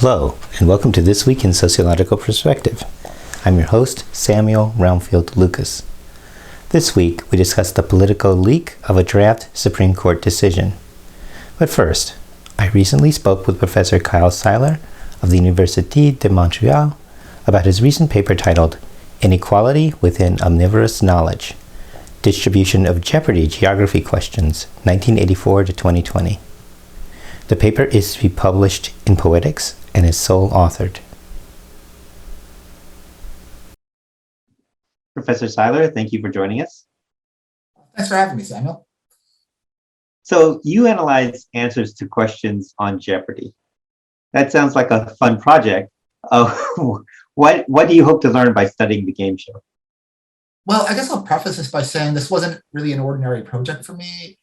Hello, and welcome to This Week in Sociological Perspective. I'm your host, Samuel Roundfield Lucas. This week, we discuss the political leak of a draft Supreme Court decision. But first, I recently spoke with Professor Kyle Seiler of the Université de Montréal about his recent paper titled Inequality Within Omnivorous Knowledge, Distribution of Jeopardy Geography Questions, 1984 to 2020. The paper is to be published in Poetics and is sole authored. Professor Seiler, thank you for joining us. Thanks for having me, Samuel. So you analyze answers to questions on Jeopardy. That sounds like a fun project. What do you hope to learn by studying the game show? Well, I guess I'll preface this by saying this wasn't really an ordinary project for me.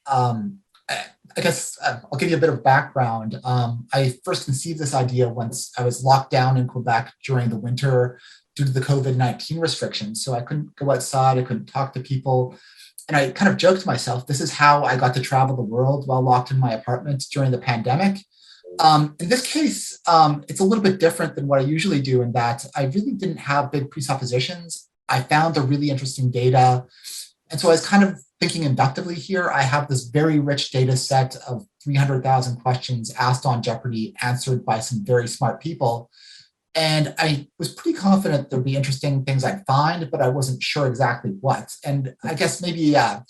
I guess I'll give you a bit of background. I first conceived this idea once I was locked down in Quebec during the winter due to the COVID-19 restrictions. So I couldn't go outside, I couldn't talk to people. And I kind of joked to myself, this is how I got to travel the world while locked in my apartment during the pandemic. In this case, it's a little bit different than what I usually do in that I really didn't have big presuppositions. I found the really interesting data. And so I was kind of thinking inductively here. I have this very rich data set of 300,000 questions asked on Jeopardy, answered by some very smart people. And I was pretty confident there'd be interesting things I'd find, but I wasn't sure exactly what. And I guess maybe I'll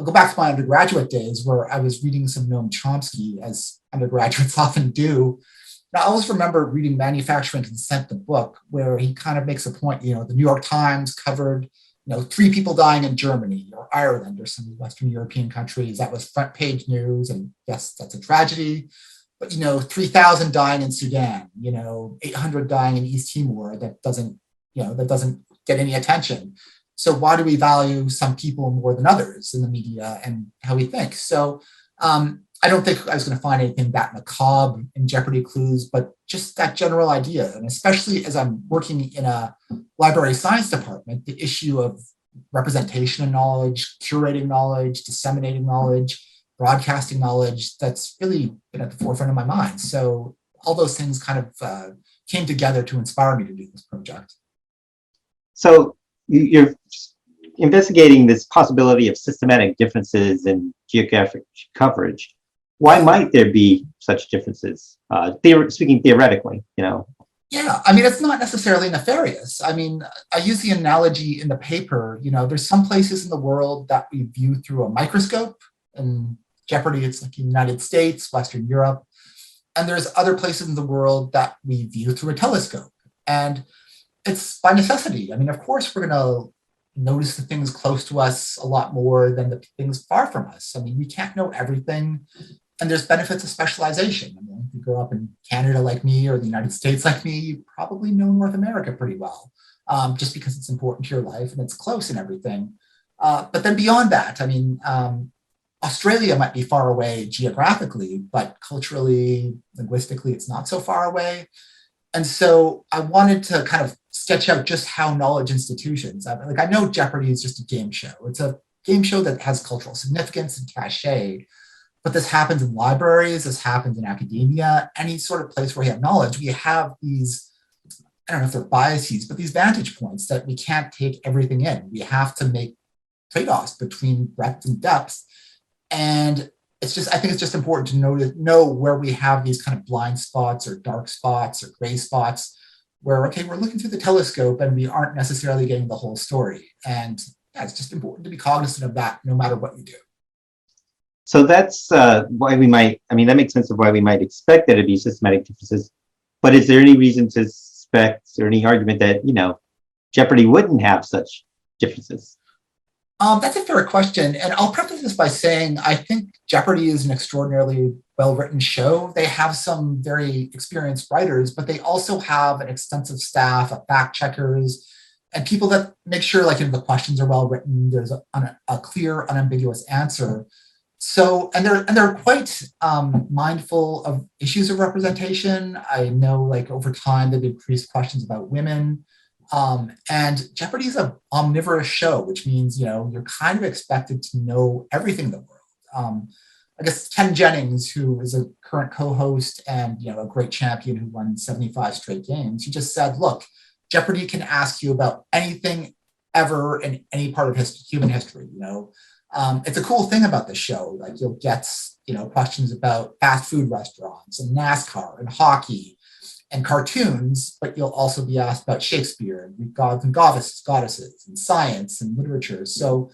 go back to my undergraduate days where I was reading some Noam Chomsky, as undergraduates often do. And I always remember reading Manufacturing Consent, the book, where he kind of makes a point, the New York Times covered 3 people dying in Germany or Ireland or some Western European countries. That was front page news. And yes, that's a tragedy. But, 3,000 dying in Sudan, 800 dying in East Timor, that doesn't get any attention. So why do we value some people more than others in the media and how we think? So I don't think I was going to find anything that macabre in Jeopardy clues, but just that general idea. And especially as I'm working in a library science department, the issue of representation of knowledge, curating knowledge, disseminating knowledge, broadcasting knowledge, that's really been at the forefront of my mind. So all those things kind of came together to inspire me to do this project. So you're investigating this possibility of systematic differences in geographic coverage. Why might there be such differences? Speaking theoretically, Yeah, it's not necessarily nefarious. I use the analogy in the paper, there's some places in the world that we view through a microscope. In Jeopardy, it's like the United States, Western Europe. And there's other places in the world that we view through a telescope. And it's by necessity. Of course, we're going to notice the things close to us a lot more than the things far from us. We can't know everything. And there's benefits of specialization. If you grow up in Canada like me or the United States like me, you probably know North America pretty well, just because it's important to your life and it's close and everything. But then beyond that, Australia might be far away geographically, but culturally, linguistically, it's not so far away. And so I wanted to kind of sketch out just how knowledge institutions, I know Jeopardy is just a game show. It's a game show that has cultural significance and cachet. But this happens in libraries, this happens in academia, any sort of place where we have knowledge. We have these, I don't know if they're biases, but these vantage points that we can't take everything in. We have to make trade-offs between breadth and depth. And I think it's just important to know where we have these kind of blind spots or dark spots or gray spots where, we're looking through the telescope and we aren't necessarily getting the whole story. And it's just important to be cognizant of that no matter what you do. So that's why we might, that makes sense of why we might expect there to be systematic differences. But is there any reason to suspect or any argument that, Jeopardy wouldn't have such differences? That's a fair question. And I'll preface this by saying I think Jeopardy is an extraordinarily well-written show. They have some very experienced writers, but they also have an extensive staff of fact checkers and people that make sure the questions are well written. There's a clear, unambiguous answer. So, and they're quite mindful of issues of representation. I know over time they've increased questions about women. And Jeopardy is an omnivorous show, which means, you're kind of expected to know everything in the world. I guess Ken Jennings, who is a current co-host and a great champion who won 75 straight games, he just said, look, Jeopardy can ask you about anything ever in any part of human history. It's a cool thing about the show. Like you'll get questions about fast food restaurants and NASCAR and hockey and cartoons, but you'll also be asked about Shakespeare and Greek gods and goddesses and science and literature. So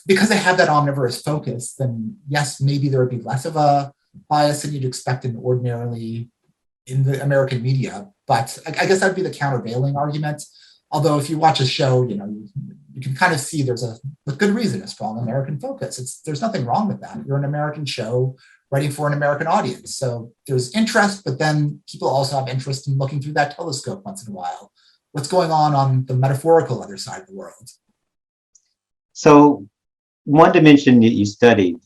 because they have that omnivorous focus, then yes, maybe there would be less of a bias than you'd expect ordinarily in the American media. But I guess that'd be the countervailing argument. Although if you watch a show, you can kind of see there's with good reason, a strong American focus. There's nothing wrong with that. You're an American show writing for an American audience. So there's interest, but then people also have interest in looking through that telescope once in a while. What's going on the metaphorical other side of the world? So one dimension that you studied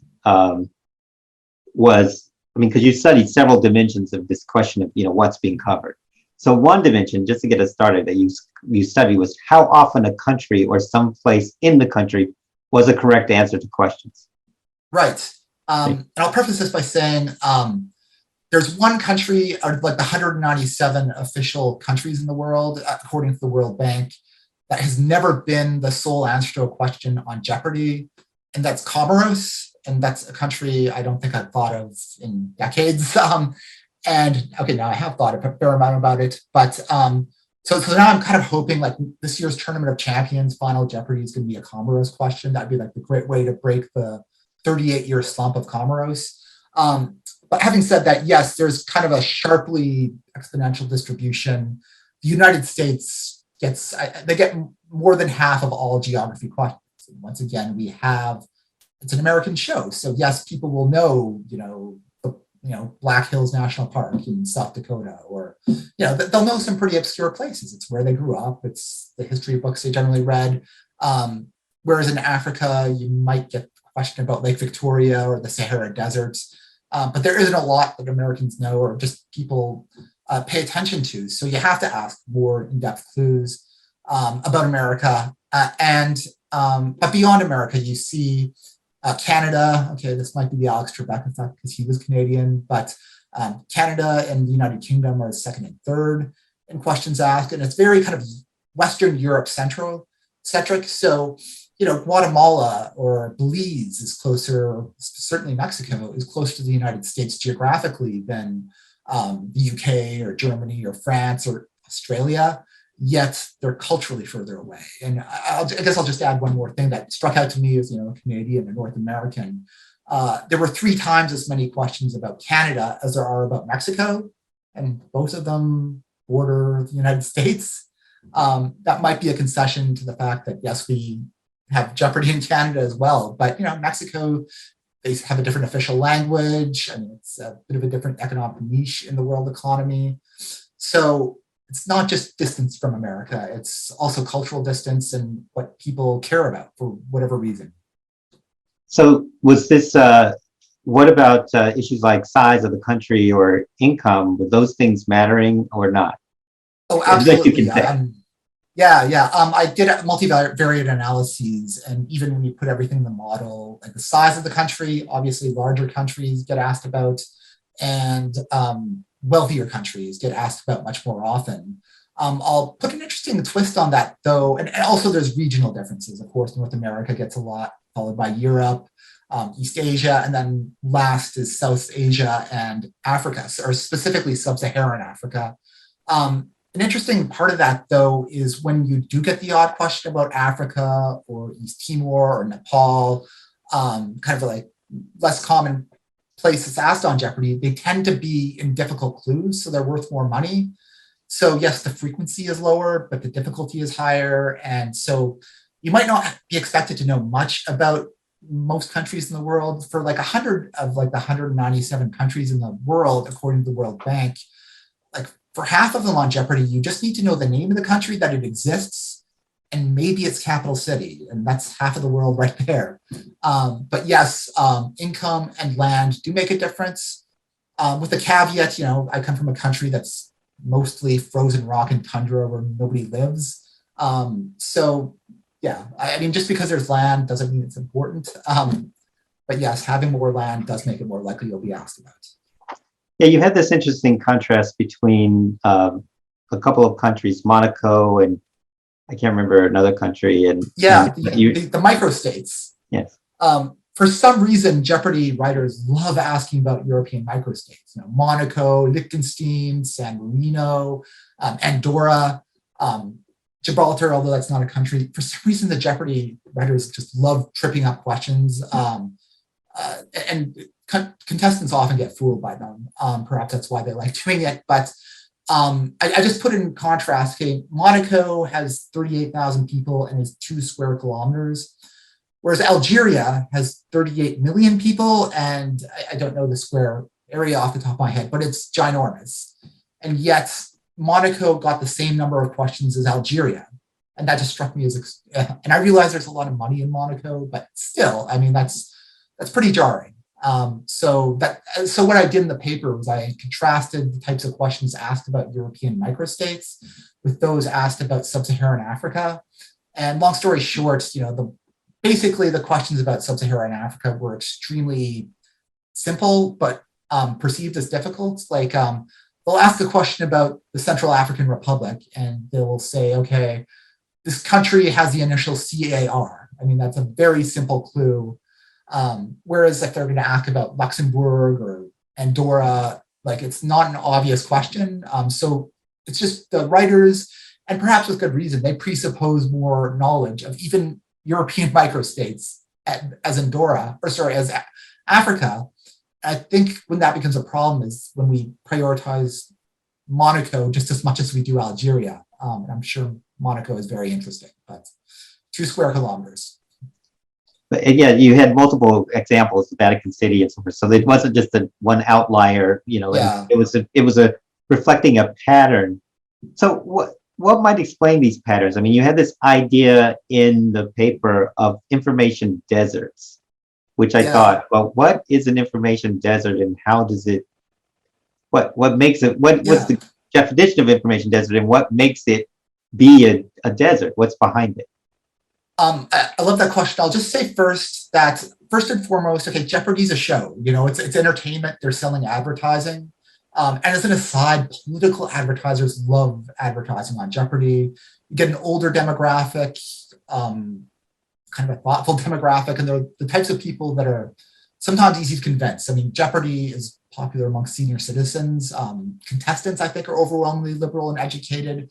was, because you studied several dimensions of this question of, what's being covered. So one dimension, just to get us started, that you studied was how often a country or some place in the country was a correct answer to questions. Right. And I'll preface this by saying there's one country, or like the 197 official countries in the world, according to the World Bank, that has never been the sole answer to a question on Jeopardy, and that's Comoros. And that's a country I don't think I've thought of in decades. And okay, now I have thought a fair amount about it, but so now I'm kind of hoping like this year's Tournament of Champions final Jeopardy is going to be a Comoros question. That'd be like the great way to break the 38-year slump of Comoros. But having said that, yes, there's kind of a sharply exponential distribution. The United States they get more than half of all geography questions. And once again, it's an American show, so yes, people will know, Black Hills National Park in South Dakota, or, they'll know some pretty obscure places. It's where they grew up. It's the history books they generally read. Whereas in Africa, you might get a question about Lake Victoria or the Sahara Desert. But there isn't a lot that Americans know or just people pay attention to. So you have to ask more in-depth clues about America. But beyond America, you see Canada. Okay, this might be the Alex Trebek effect because he was Canadian, but Canada and the United Kingdom are second and third in questions asked, and it's very kind of Western Europe centric. So, Guatemala or Belize is closer, certainly Mexico is closer to the United States geographically than the UK or Germany or France or Australia. Yet they're culturally further away. And I guess I'll just add one more thing that struck out to me as, a Canadian and North American. There were 3 times as many questions about Canada as there are about Mexico, and both of them border the United States. That might be a concession to the fact that, yes, we have Jeopardy in Canada as well, but, Mexico, they have a different official language. It's a bit of a different economic niche in the world economy. So it's not just distance from America, it's also cultural distance and what people care about for whatever reason. So was this, what about issues like size of the country or income? Were those things mattering or not? Oh, absolutely. I did multivariate analyses, and even when you put everything in the model, like the size of the country, obviously larger countries get asked about, and wealthier countries get asked about much more often. I'll put an interesting twist on that, though, and also there's regional differences. Of course, North America gets a lot, followed by Europe, East Asia, and then last is South Asia and Africa, or specifically Sub-Saharan Africa. An interesting part of that, though, is when you do get the odd question about Africa or East Timor or Nepal, kind of like less common places asked on Jeopardy, they tend to be in difficult clues, so they're worth more money. So yes, the frequency is lower, but the difficulty is higher. And so you might not be expected to know much about most countries in the world. For like 100 of like the 197 countries in the world, according to the World Bank, like for half of them on Jeopardy, you just need to know the name of the country, that it exists, and maybe its capital city. And that's half of the world right there. But yes, income and land do make a difference. With the caveat, I come from a country that's mostly frozen rock and tundra where nobody lives. So yeah, just because there's land doesn't mean it's important. But yes, having more land does make it more likely you'll be asked about. Yeah, you had this interesting contrast between a couple of countries, Monaco and I can't remember another country. And the microstates. Yes. For some reason, Jeopardy writers love asking about European microstates. Monaco, Liechtenstein, San Marino, Andorra, Gibraltar, although that's not a country. For some reason, the Jeopardy writers just love tripping up questions. And contestants often get fooled by them. Perhaps that's why they like doing it. But I just put it in contrast. Okay, Monaco has 38,000 people and is 2 square kilometers, whereas Algeria has 38 million people, and I don't know the square area off the top of my head, but it's ginormous. And yet Monaco got the same number of questions as Algeria. And that just struck me as, and I realize there's a lot of money in Monaco, but still, I mean, that's pretty jarring. So what I did in the paper was I contrasted the types of questions asked about European microstates with those asked about sub-Saharan Africa. And long story short, basically the questions about sub-Saharan Africa were extremely simple, but perceived as difficult. Like they'll ask a question about the Central African Republic and they will say, okay, this country has the initial CAR. I mean, that's a very simple clue. Whereas if they're going to ask about Luxembourg or Andorra, like it's not an obvious question. So it's just the writers, and perhaps with good reason, they presuppose more knowledge of even European microstates as Africa. I think when that becomes a problem is when we prioritize Monaco just as much as we do Algeria. And I'm sure Monaco is very interesting, but 2 square kilometers. But again, you had multiple examples, the Vatican City and so forth. So it wasn't just one outlier, Yeah. It was a reflecting a pattern. So what might explain these patterns? I mean, you had this idea in the paper of information deserts, which I thought, well, what is an information desert and how does it, what makes it, what's the definition of information desert and what makes it be a desert? What's behind it? I love that question. I'll just say first and foremost, okay, Jeopardy's a show. It's entertainment. They're selling advertising. And as an aside, political advertisers love advertising on Jeopardy. You get an older demographic, kind of a thoughtful demographic, and they're the types of people that are sometimes easy to convince. I mean, Jeopardy is popular among senior citizens. Contestants, I think, are overwhelmingly liberal and educated,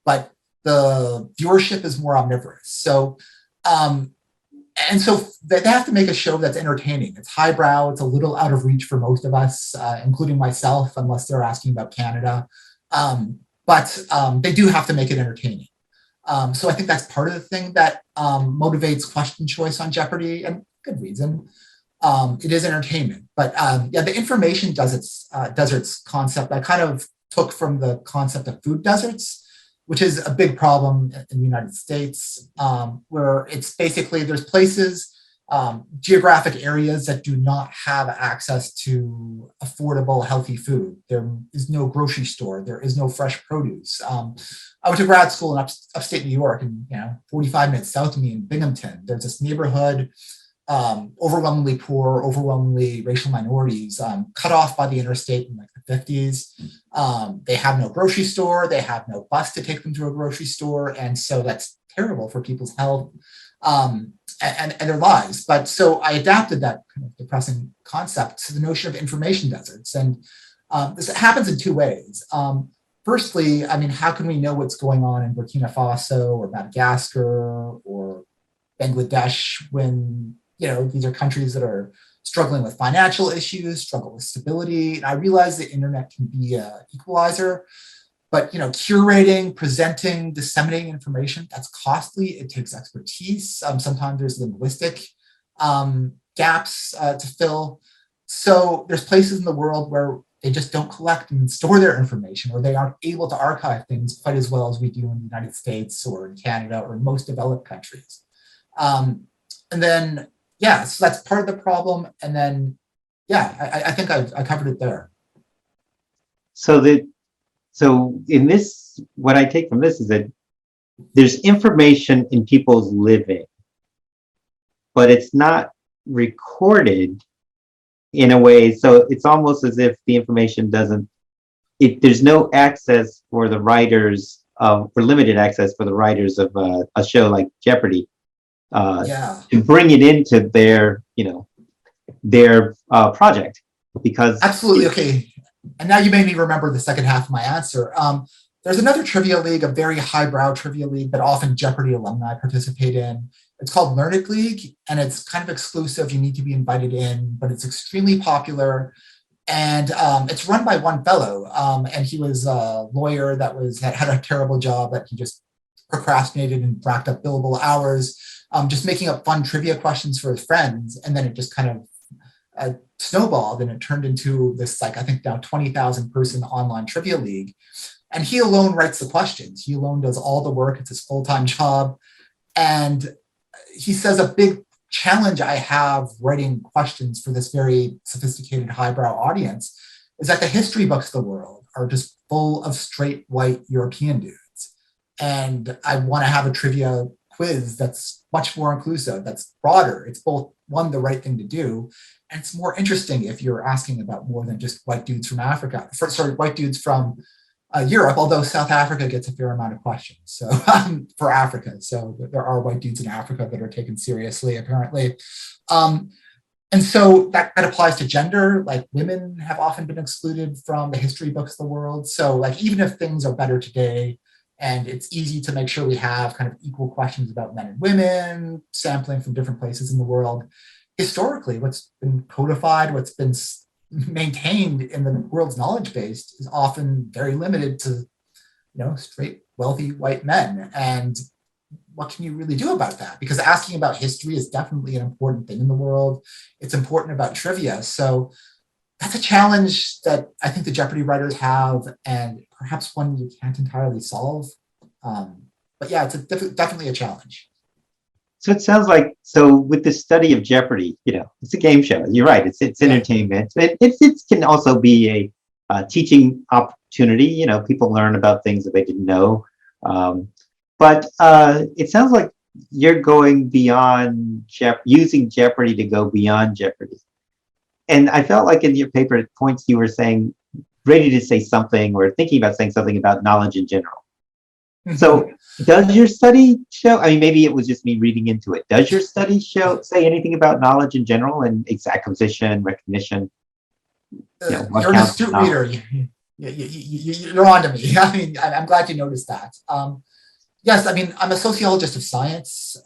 but the viewership is more omnivorous. So, and so they have to make a show that's entertaining. It's highbrow. It's a little out of reach for most of us, including myself, unless they're asking about Canada. But they do have to make it entertaining. So I think that's part of the thing that motivates question choice on Jeopardy, and good reason. It is entertainment. But the information deserts concept I kind of took from the concept of food deserts, which is a big problem in the United States, where it's basically there's places, geographic areas that do not have access to affordable, healthy food. There is no grocery store. There is no fresh produce. I went to grad school in upstate New York, and 45 minutes south of me in Binghamton, there's this neighborhood, overwhelmingly poor, overwhelmingly racial minorities, cut off by the interstate in like the 50s. They have no grocery store. They have no bus to take them to a grocery store. And so that's terrible for people's health and their lives. But so I adapted that kind of depressing concept to the notion of information deserts. And this happens in 2 ways. Firstly, I mean, how can we know what's going on in Burkina Faso or Madagascar or Bangladesh when these are countries that are struggling with financial issues, struggle with stability. And I realize the internet can be an equalizer, but curating, presenting, disseminating information, that's costly. It takes expertise. Sometimes there's linguistic gaps to fill. So there's places in the world where they just don't collect and store their information, or they aren't able to archive things quite as well as we do in the United States or in Canada or in most developed countries. And then, so that's part of the problem. And then, I think I covered it there. So in this, what I take from this is that there's information in people's living, but it's not recorded in a way, so it's almost as if the information doesn't, there's no access for the writers, for limited access for the writers of a show like Jeopardy, to bring it into their, their project, because Absolutely. Okay. And now you made me remember the second half of my answer. There's another trivia league, a very highbrow trivia league that often Jeopardy alumni participate in. It's called Learned League, and it's kind of exclusive. You need to be invited in, but it's extremely popular. And it's run by one fellow, and he was a lawyer that had a terrible job that he just procrastinated and racked up billable hours, just making up fun trivia questions for his friends. And then it just kind of snowballed, and it turned into this, like, I think now 20,000 person online trivia league. And he alone writes the questions. He alone does all the work. It's his full-time job. And he says a big challenge I have writing questions for this very sophisticated highbrow audience is that the history books of the world are just full of straight white European dudes. And I want to have a trivia quiz that's much more inclusive, that's broader. It's both, one, the right thing to do, and it's more interesting if you're asking about more than just white dudes from Africa, white dudes from Europe, although South Africa gets a fair amount of questions. So for Africa, so there are white dudes in Africa that are taken seriously, apparently. And so that applies to gender. Like, women have often been excluded from the history books of the world. So, like, even if things are better today, and it's easy to make sure we have kind of equal questions about men and women, sampling from different places in the world, historically, what's been codified, what's been maintained in the world's knowledge base is often very limited to, straight, wealthy white men. And what can you really do about that? Because asking about history is definitely an important thing in the world. It's important about trivia. So that's a challenge that I think the Jeopardy writers have, and perhaps one you can't entirely solve. But yeah, it's definitely a challenge. So it sounds like, so with the study of Jeopardy, it's a game show. You're right. It's entertainment. It can also be a teaching opportunity. People learn about things that they didn't know. But it sounds like you're going beyond using Jeopardy to go beyond Jeopardy. And I felt like in your paper at points you were saying, ready to say something or thinking about saying something about knowledge in general. So does your study show, I mean, maybe it was just me reading into it. Does your study say anything about knowledge in general and acquisition, recognition? You're an astute reader. You're on to me. I mean, I'm glad you noticed that. Yes, I mean, I'm a sociologist of science.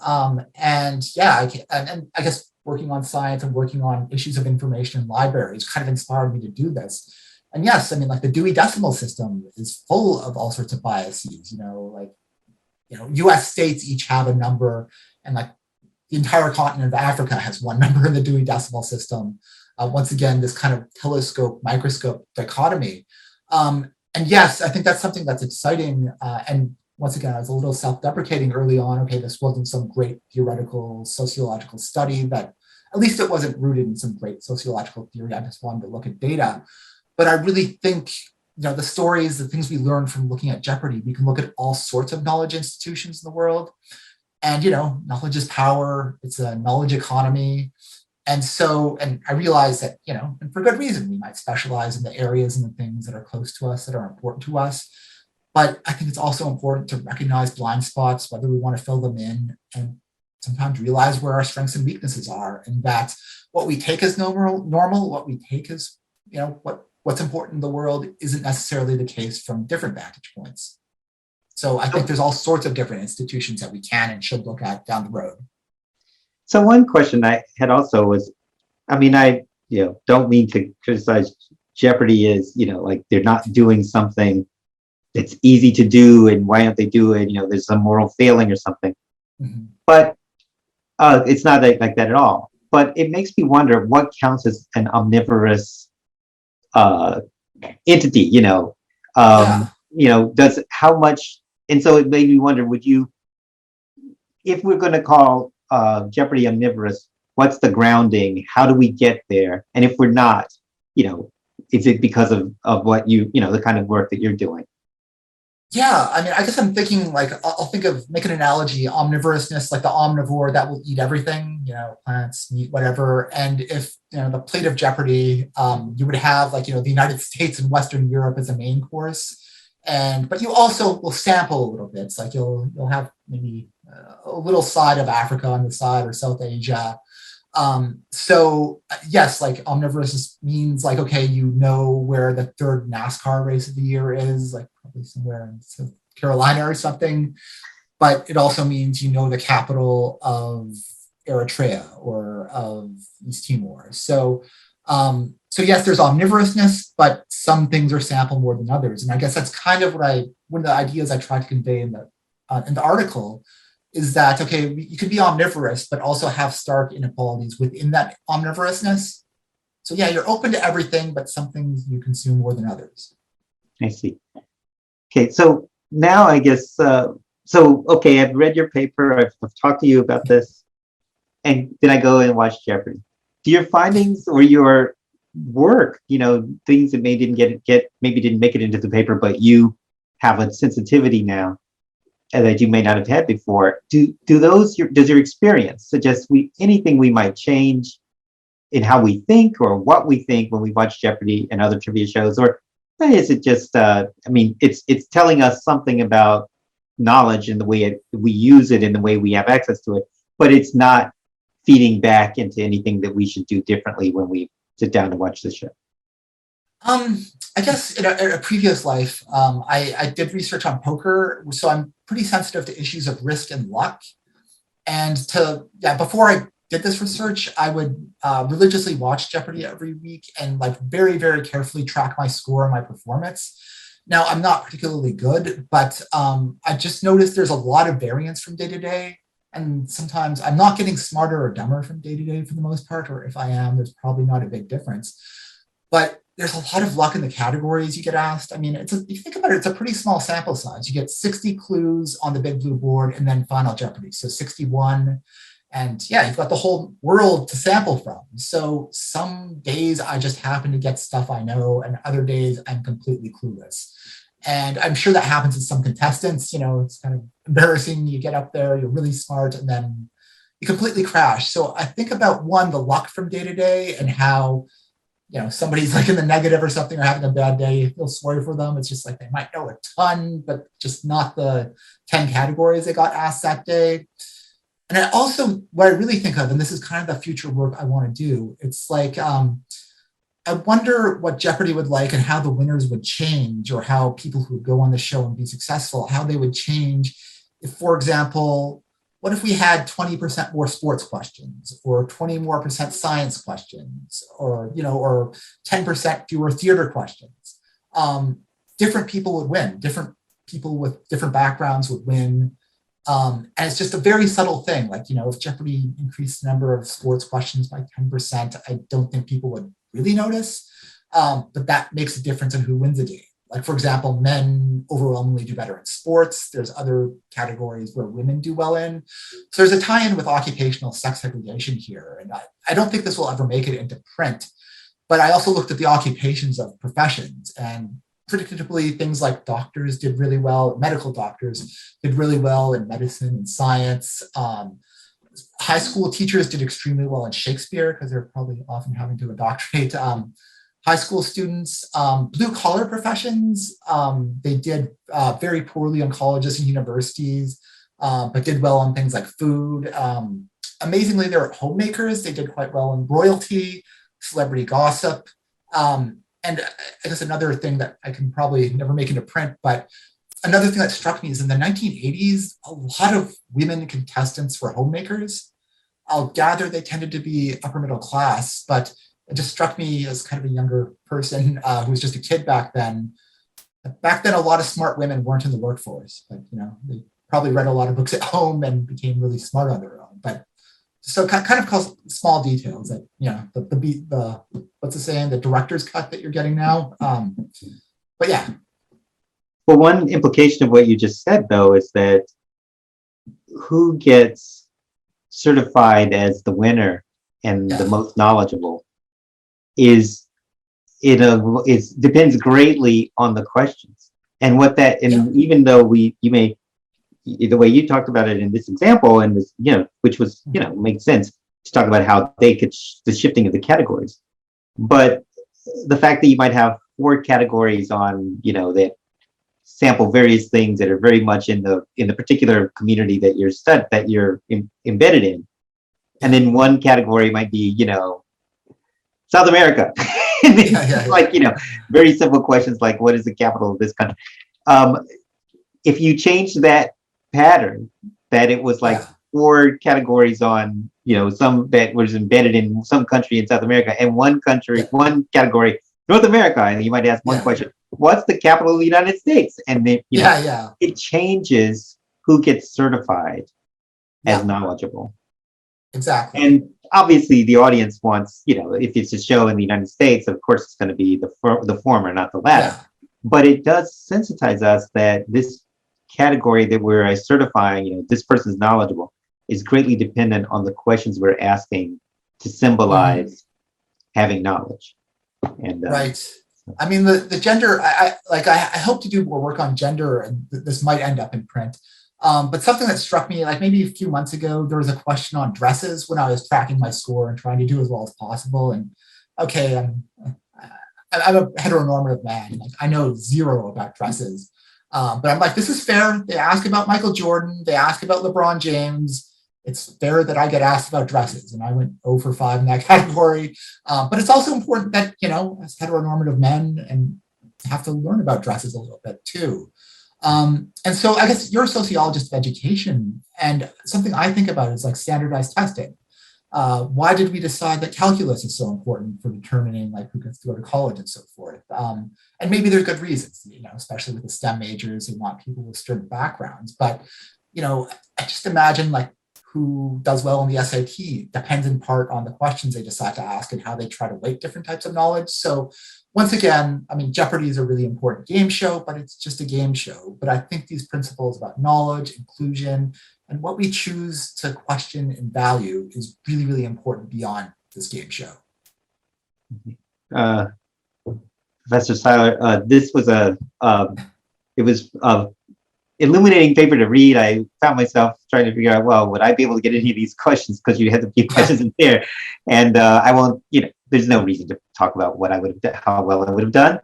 And yeah, and I guess working on science and working on issues of information in libraries kind of inspired me to do this. And yes, I mean, like, the Dewey Decimal System is full of all sorts of biases, US states each have a number, and like the entire continent of Africa has one number in the Dewey Decimal System. Once again, this kind of telescope, microscope dichotomy. And yes, I think that's something that's exciting. And once again, I was a little self-deprecating early on. Okay, this wasn't some great theoretical sociological study that, at least it wasn't rooted in some great sociological theory. I just wanted to look at data. But I really think, the stories, the things we learn from looking at Jeopardy, we can look at all sorts of knowledge institutions in the world. And, knowledge is power. It's a knowledge economy. And I realize that, and for good reason, we might specialize in the areas and the things that are close to us, that are important to us. But I think it's also important to recognize blind spots, whether we want to fill them in, and sometimes realize where our strengths and weaknesses are. And that what we take as normal, what we take as, what's important in the world isn't necessarily the case from different vantage points. So I think there's all sorts of different institutions that we can and should look at down the road. So one question I had also was, I mean, I don't mean to criticize Jeopardy is, like they're not doing something that's easy to do, and why don't they do it? There's some moral failing or something. Mm-hmm. But it's not like that at all. But it makes me wonder what counts as an omnivorous entity, does how much, and so it made me wonder, if we're going to call Jeopardy omnivorous, what's the grounding? How do we get there? And if we're not, is it because of what the kind of work that you're doing? Yeah, I mean, I guess I'm thinking like I'll think of make an analogy, omnivorousness, like the omnivore that will eat everything, plants, meat, whatever. And if the plate of Jeopardy, you would have like the United States and Western Europe as a main course, but you also will sample a little bit. It's like you'll have maybe a little side of Africa on the side or South Asia. So yes, like omnivorous means like, okay, where the third NASCAR race of the year is, like probably somewhere in South Carolina or something. But it also means the capital of Eritrea or of East Timor. So yes, there's omnivorousness, but some things are sampled more than others. And I guess that's kind of one of the ideas I tried to convey in the article, is that, okay, you can be omnivorous, but also have stark inequalities within that omnivorousness. So yeah, you're open to everything, but some things you consume more than others. I see. Okay, so now I guess, okay, I've read your paper, I've talked to you about this, and then I go and watch Jeopardy. Do your findings or your work, things that maybe didn't make it into the paper, but you have a sensitivity now that you may not have had before, does your experience suggest anything we might change in how we think or what we think when we watch Jeopardy and other trivia shows, or is it just it's telling us something about knowledge and the way we use it and the way we have access to it, but it's not feeding back into anything that we should do differently when we sit down to watch the show? I guess in a previous life, I did research on poker, so I'm pretty sensitive to issues of risk and luck. And before I did this research, I would religiously watch Jeopardy every week and like very, very carefully track my score and my performance. Now, I'm not particularly good, but I just noticed there's a lot of variance from day to day. And sometimes I'm not getting smarter or dumber from day to day for the most part, or if I am, there's probably not a big difference. But there's a lot of luck in the categories you get asked. I mean, if you think about it, it's a pretty small sample size. You get 60 clues on the big blue board and then Final Jeopardy. So 61. And yeah, you've got the whole world to sample from. So some days I just happen to get stuff I know, and other days I'm completely clueless. And I'm sure that happens with some contestants. It's kind of embarrassing. You get up there, you're really smart, and then you completely crash. So I think about the luck from day to day and how somebody's like in the negative or something or having a bad day, you feel sorry for them. It's just like they might know a ton, but just not the 10 categories they got asked that day. And I also, what I really think of, and this is kind of the future work I want to do, it's like, I wonder what Jeopardy would like and how the winners would change, or how people who would go on the show and be successful, how they would change if, for example, what if we had 20% more sports questions, or 20% more science questions, or 10% fewer theater questions? Different people would win. Different people with different backgrounds would win. And it's just a very subtle thing. Like, if Jeopardy increased the number of sports questions by 10%, I don't think people would really notice. But that makes a difference in who wins a game. Like, for example, men overwhelmingly do better in sports. There's other categories where women do well in. So there's a tie-in with occupational sex segregation here. And I don't think this will ever make it into print. But I also looked at the occupations of professions, and predictably things like doctors did really well. Medical doctors did really well in medicine and science. High school teachers did extremely well in Shakespeare because they're probably often having to indoctrinate high school students. Blue collar professions, they did very poorly on colleges and universities, but did well on things like food. Amazingly, there were homemakers. They did quite well in royalty, celebrity gossip. And I guess another thing that I can probably never make into print, but another thing that struck me is in the 1980s, a lot of women contestants were homemakers. I'll gather they tended to be upper middle class, but it just struck me as kind of a younger person who was just a kid back then. Back then, a lot of smart women weren't in the workforce, but they probably read a lot of books at home and became really smart on their own. But so kind of small details that the what's the saying, the director's cut that you're getting now. But yeah. Well, one implication of what you just said, though, is that who gets certified as the winner and the most knowledgeable depends greatly on the questions. And what that, and even though you may, the way you talked about it in this example, and this, which was, makes sense to talk about how they could, the shifting of the categories. But the fact that you might have 4 categories on, that sample various things that are very much in the particular community that you're embedded in. And then one category might be, South America. Like, very simple questions like, what is the capital of this country? If you change that pattern, that it was like 4 categories on, some that was embedded in some country in South America, and one category, North America, and you might ask one question, what's the capital of the United States? And then, it changes who gets certified as knowledgeable. Exactly. And obviously the audience wants, if it's a show in the United States, of course it's going to be the former, not the latter. But it does sensitize us that this category that we're certifying, this person's knowledgeable, is greatly dependent on the questions we're asking to symbolize having knowledge. And right. I mean, the gender, I hope to do more work on gender, and this might end up in print. But something that struck me, like maybe a few months ago, there was a question on dresses when I was tracking my score and trying to do as well as possible. And okay, I'm a heteronormative man. Like, I know zero about dresses. But I'm like, this is fair. They ask about Michael Jordan. They ask about LeBron James. It's fair that I get asked about dresses. And I went 0 for 5 in that category. But it's also important that, as heteronormative men, and have to learn about dresses a little bit too. And so I guess you're a sociologist of education, and something I think about is like standardized testing. Why did we decide that calculus is so important for determining like who gets to go to college and so forth? And maybe there's good reasons, especially with the STEM majors, they want people with certain backgrounds. But, I just imagine like who does well in the SAT depends in part on the questions they decide to ask and how they try to weight different types of knowledge. So once again, I mean, Jeopardy is a really important game show, but it's just a game show. But I think these principles about knowledge, inclusion, and what we choose to question and value is really, really important beyond this game show. Professor Seiler, this was it was illuminating paper to read. I found myself trying to figure out, well, would I be able to get any of these questions? Because you had a few questions in there, and I won't, there's no reason to talk about what I would have done, how well I would have done,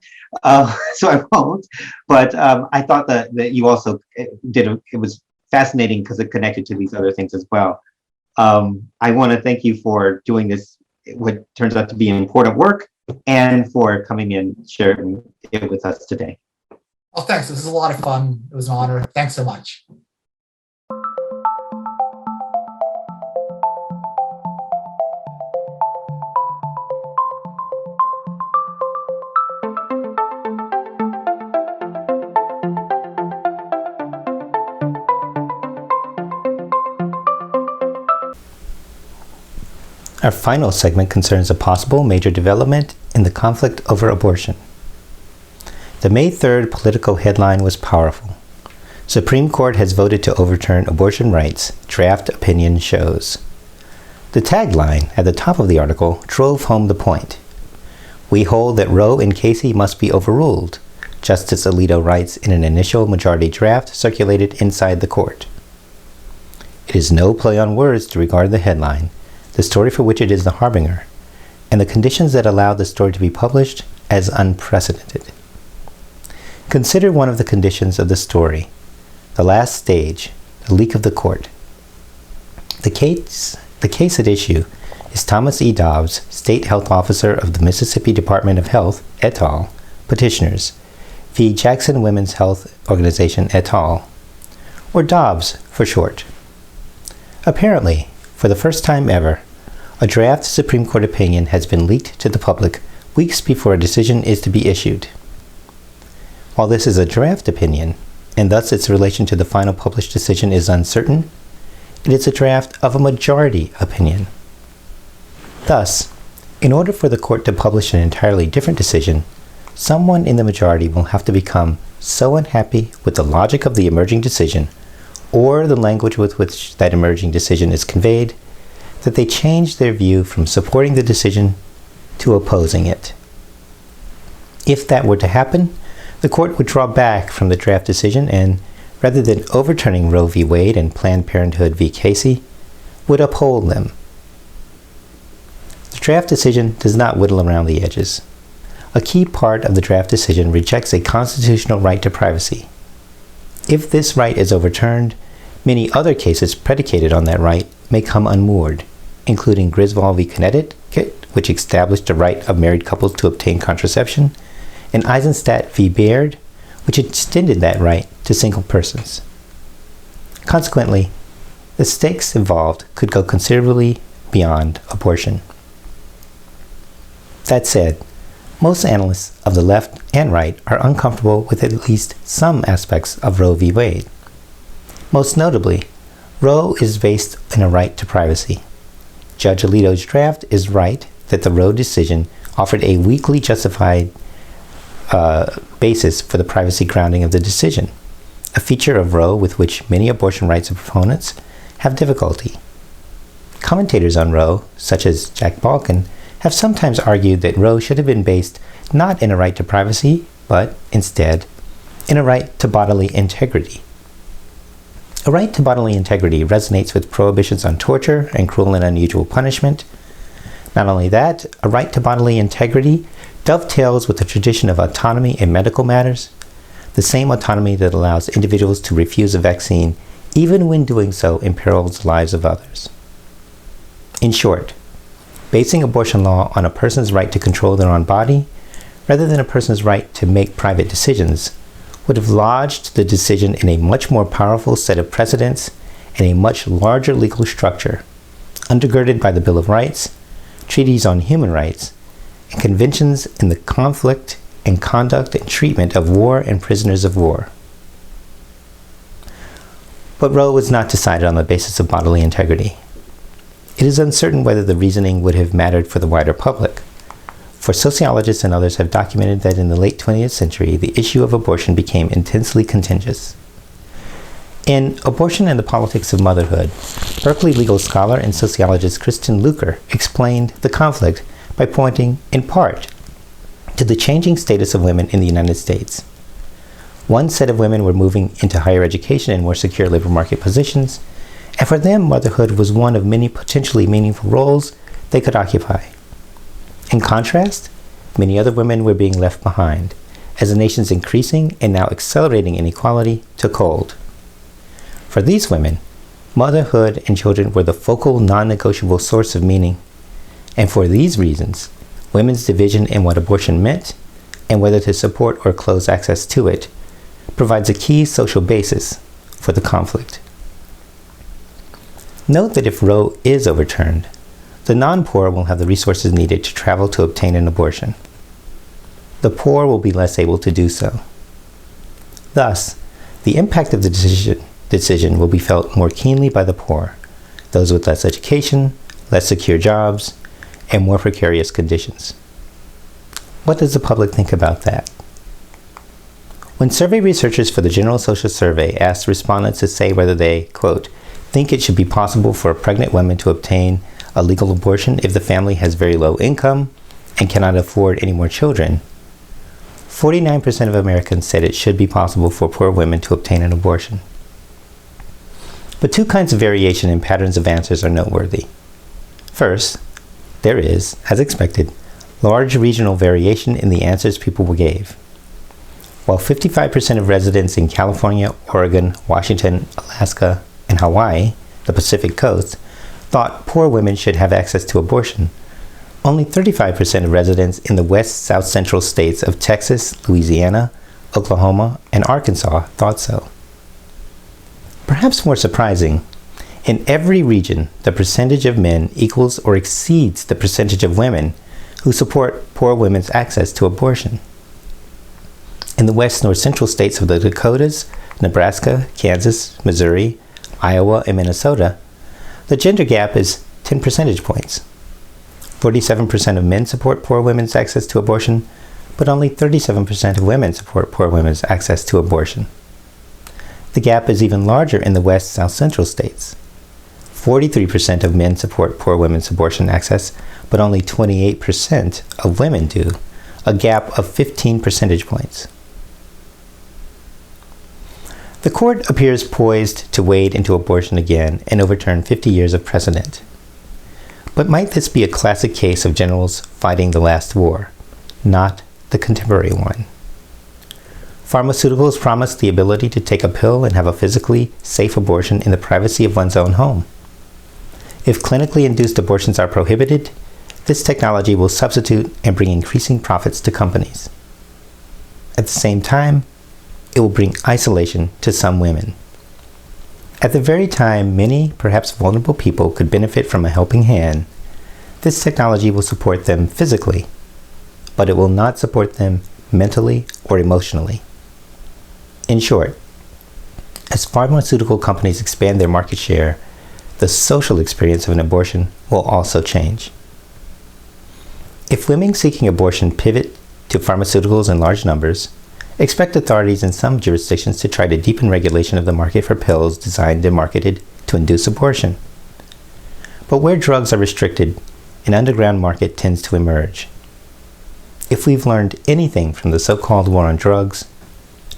so I won't. But I thought that you also it was fascinating because it connected to these other things as well. I want to thank you for doing this, what turns out to be important work, and for coming in and sharing it with us today. Oh, thanks. This was a lot of fun. It was an honor. Thanks so much. Our final segment concerns a possible major development in the conflict over abortion. The May 3rd political headline was powerful. Supreme Court has voted to overturn abortion rights, draft opinion shows. The tagline at the top of the article drove home the point. We hold that Roe and Casey must be overruled, Justice Alito writes in an initial majority draft circulated inside the court. It is no play on words to regard the headline, the story for which it is the harbinger, and the conditions that allow the story to be published as unprecedented. Consider one of the conditions of the story, the last stage, the leak of the court. The case at issue is Thomas E. Dobbs, State Health Officer of the Mississippi Department of Health, et al., petitioners, v. Jackson Women's Health Organization, et al., or Dobbs for short. Apparently, for the first time ever, a draft Supreme Court opinion has been leaked to the public weeks before a decision is to be issued. While this is a draft opinion, and thus its relation to the final published decision is uncertain, it is a draft of a majority opinion. Thus, in order for the court to publish an entirely different decision, someone in the majority will have to become so unhappy with the logic of the emerging decision, or the language with which that emerging decision is conveyed, that they change their view from supporting the decision to opposing it. If that were to happen, the court would draw back from the draft decision and, rather than overturning Roe v. Wade and Planned Parenthood v. Casey, would uphold them. The draft decision does not whittle around the edges. A key part of the draft decision rejects a constitutional right to privacy. If this right is overturned, many other cases predicated on that right may come unmoored, including Griswold v. Connecticut, which established the right of married couples to obtain contraception, and Eisenstadt v. Baird, which extended that right to single persons. Consequently, the stakes involved could go considerably beyond abortion. That said, most analysts of the left and right are uncomfortable with at least some aspects of Roe v. Wade. Most notably, Roe is based on a right to privacy. Judge Alito's draft is right that the Roe decision offered a weakly justified basis for the privacy grounding of the decision, a feature of Roe with which many abortion rights proponents have difficulty. Commentators on Roe, such as Jack Balkin, have sometimes argued that Roe should have been based not in a right to privacy, but instead in a right to bodily integrity. A right to bodily integrity resonates with prohibitions on torture and cruel and unusual punishment. Not only that, a right to bodily integrity dovetails with the tradition of autonomy in medical matters, the same autonomy that allows individuals to refuse a vaccine even when doing so imperils the lives of others. In short, basing abortion law on a person's right to control their own body, rather than a person's right to make private decisions, would have lodged the decision in a much more powerful set of precedents and a much larger legal structure, undergirded by the Bill of Rights, treaties on human rights, and conventions in the conflict and conduct and treatment of war and prisoners of war. But Roe was not decided on the basis of bodily integrity. It is uncertain whether the reasoning would have mattered for the wider public, for sociologists and others have documented that in the late 20th century, the issue of abortion became intensely contentious. In Abortion and the Politics of Motherhood, Berkeley legal scholar and sociologist Kristen Luker explained the conflict by pointing, in part, to the changing status of women in the United States. One set of women were moving into higher education and more secure labor market positions, and for them, motherhood was one of many potentially meaningful roles they could occupy. In contrast, many other women were being left behind, as the nation's increasing and now accelerating inequality took hold. For these women, motherhood and children were the focal, non-negotiable source of meaning, and for these reasons, women's division in what abortion meant, and whether to support or close access to it, provides a key social basis for the conflict. Note that if Roe is overturned, the non-poor will have the resources needed to travel to obtain an abortion. The poor will be less able to do so. Thus, the impact of the decision will be felt more keenly by the poor, those with less education, less secure jobs, and more precarious conditions. What does the public think about that? When survey researchers for the General Social Survey asked respondents to say whether they, quote, think it should be possible for a pregnant woman to obtain a legal abortion if the family has very low income and cannot afford any more children, 49% of Americans said it should be possible for poor women to obtain an abortion. But two kinds of variation in patterns of answers are noteworthy. First, there is, as expected, large regional variation in the answers people gave. While 55% of residents in California, Oregon, Washington, Alaska, and Hawaii, the Pacific Coast, thought poor women should have access to abortion, only 35% of residents in the west-south central states of Texas, Louisiana, Oklahoma, and Arkansas thought so. Perhaps more surprising, in every region, the percentage of men equals or exceeds the percentage of women who support poor women's access to abortion. In the west-north central states of the Dakotas, Nebraska, Kansas, Missouri, Iowa, and Minnesota, the gender gap is 10 percentage points. 47% of men support poor women's access to abortion, but only 37% of women support poor women's access to abortion. The gap is even larger in the west-south central states. 43% of men support poor women's abortion access, but only 28% of women do, a gap of 15 percentage points. The court appears poised to wade into abortion again and overturn 50 years of precedent. But might this be a classic case of generals fighting the last war, not the contemporary one? Pharmaceuticals promise the ability to take a pill and have a physically safe abortion in the privacy of one's own home. If clinically induced abortions are prohibited, this technology will substitute and bring increasing profits to companies. At the same time, it will bring isolation to some women. At the very time many, perhaps vulnerable people could benefit from a helping hand, this technology will support them physically, but it will not support them mentally or emotionally. In short, as pharmaceutical companies expand their market share, the social experience of an abortion will also change. If women seeking abortion pivot to pharmaceuticals in large numbers, expect authorities in some jurisdictions to try to deepen regulation of the market for pills designed and marketed to induce abortion. But where drugs are restricted, an underground market tends to emerge. If we've learned anything from the so-called war on drugs,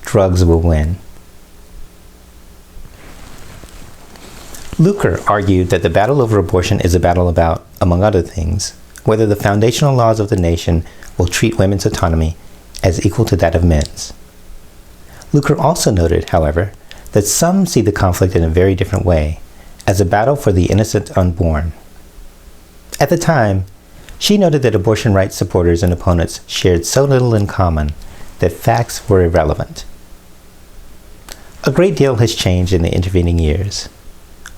drugs will win. Lucas argued that the battle over abortion is a battle about, among other things, whether the foundational laws of the nation will treat women's autonomy as equal to that of men's. Lucas also noted, however, that some see the conflict in a very different way, as a battle for the innocent unborn. At the time, she noted that abortion rights supporters and opponents shared so little in common that facts were irrelevant. A great deal has changed in the intervening years.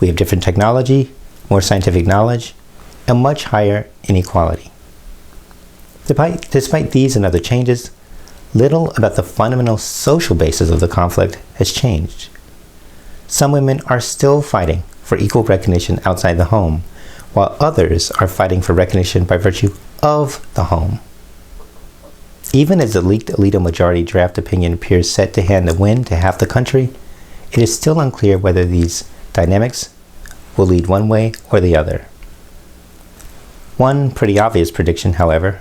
We have different technology, more scientific knowledge, and much higher inequality. Despite these and other changes, little about the fundamental social basis of the conflict has changed. Some women are still fighting for equal recognition outside the home, while others are fighting for recognition by virtue of the home. Even as the leaked Alito majority draft opinion appears set to hand the win to half the country, it is still unclear whether these dynamics will lead one way or the other. One pretty obvious prediction, however,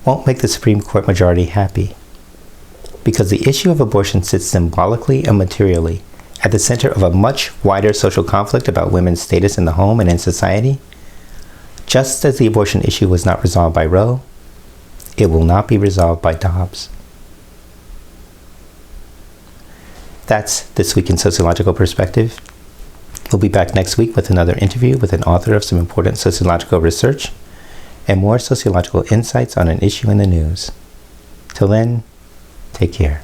won't make the Supreme Court majority happy. Because the issue of abortion sits symbolically and materially at the center of a much wider social conflict about women's status in the home and in society, just as the abortion issue was not resolved by Roe, it will not be resolved by Dobbs. That's This Week in Sociological Perspective. We'll be back next week with another interview with an author of some important sociological research and more sociological insights on an issue in the news. Till then, take care.